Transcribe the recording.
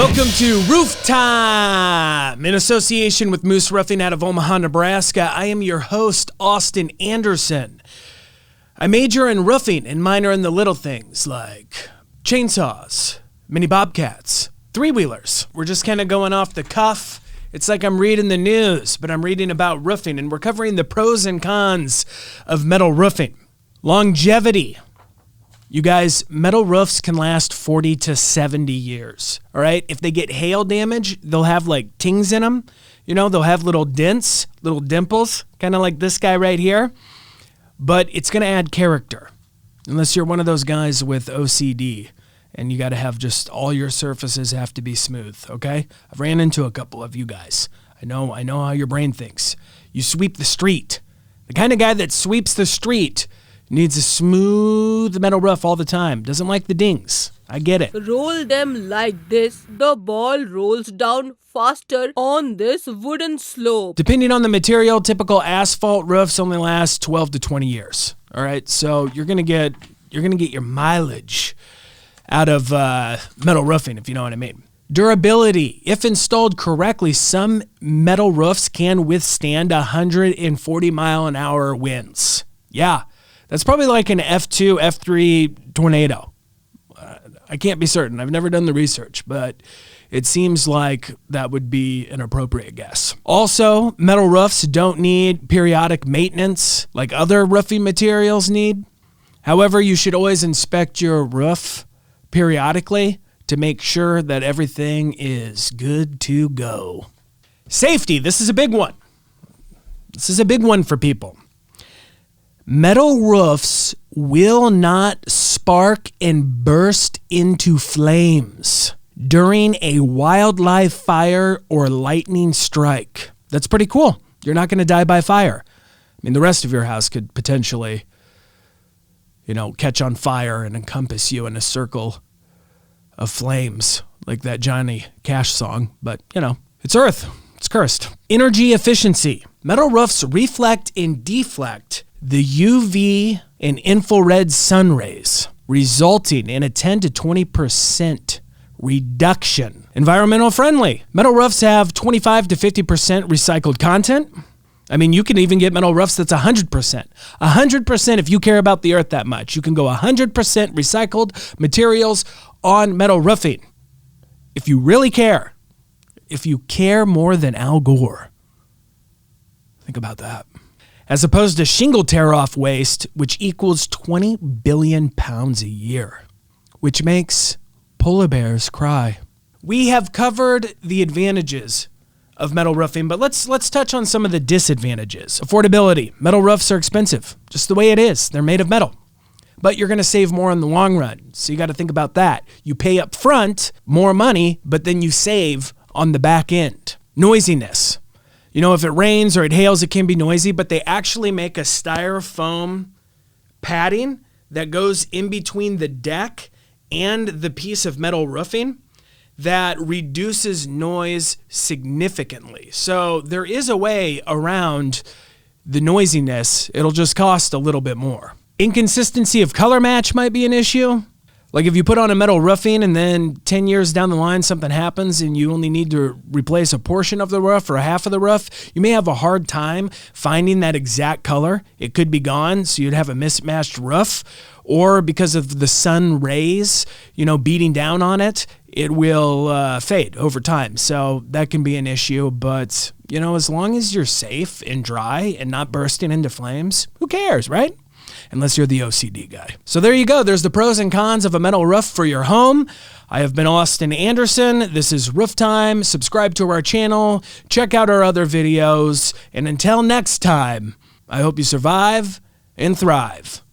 Welcome to Roof Time! In association with Moose Roofing out of Omaha, Nebraska, I am your host, Austin Anderson. I major in roofing and minor in the little things like chainsaws, mini bobcats, three-wheelers. We're just kind of going off the cuff. It's like I'm reading the news, but I'm reading about roofing, and we're covering the pros and cons of metal roofing. Longevity. You guys, metal roofs can last 40 to 70 years, all right? If they get hail damage, they'll have like tings in them. You know, they'll have little dents, little dimples, kind of like this guy right here. But it's going to add character, unless you're one of those guys with OCD and you got to have just all your surfaces have to be smooth, okay? I've ran into a couple of you guys. I know how your brain thinks. You sweep the street. The kind of guy that sweeps the street needs a smooth metal roof all the time. Doesn't like the dings. I get it. Roll them like this. The ball rolls down faster on this wooden slope. Depending on the material, typical asphalt roofs only last 12 to 20 years. All right, so you're gonna get your mileage out of metal roofing, if you know what I mean. Durability. If installed correctly, some metal roofs can withstand 140 mile an hour winds. Yeah. That's probably like an F2, F3 tornado. I can't be certain. I've never done the research, but it seems like that would be an appropriate guess. Also, metal roofs don't need periodic maintenance like other roofing materials need. However, you should always inspect your roof periodically to make sure that everything is good to go. Safety. This is a big one. This is a big one for people. Metal roofs will not spark and burst into flames during a wildlife fire or lightning strike. That's pretty cool. You're not going to die by fire. I mean, the rest of your house could potentially, catch on fire and encompass you in a circle of flames, like that Johnny Cash song. But, it's Earth. It's cursed. Energy efficiency. Metal roofs reflect and deflect the UV and infrared sun rays, resulting in a 10 to 20% reduction. Environmental friendly. Metal roofs have 25 to 50% recycled content. I mean, you can even get metal roofs that's 100%. 100% if you care about the earth that much. You can go 100% recycled materials on metal roofing. If you really care. If you care more than Al Gore. Think about that. As opposed to shingle tear-off waste, which equals 20 billion pounds a year, which makes polar bears cry. We have covered the advantages of metal roofing, but let's touch on some of the disadvantages. Affordability. Metal roofs are expensive, just the way it is. They're made of metal. But you're going to save more in the long run, so you got to think about that. You pay up front more money, but then you save on the back end. Noisiness. If it rains or it hails, it can be noisy, but they actually make a styrofoam padding that goes in between the deck and the piece of metal roofing that reduces noise significantly. So there is a way around the noisiness. It'll just cost a little bit more. Inconsistency of color match might be an issue. Like if you put on a metal roofing and then 10 years down the line something happens and you only need to replace a portion of the roof or a half of the roof, you may have a hard time finding that exact color. It could be gone, so you'd have a mismatched roof. Or because of the sun rays, beating down on it, it will fade over time. So that can be an issue. But, as long as you're safe and dry and not bursting into flames, who cares, right? Unless you're the OCD guy. So there you go. There's the pros and cons of a metal roof for your home. I have been Austin Anderson. This is Roof Time. Subscribe to our channel. Check out our other videos. And until next time, I hope you survive and thrive.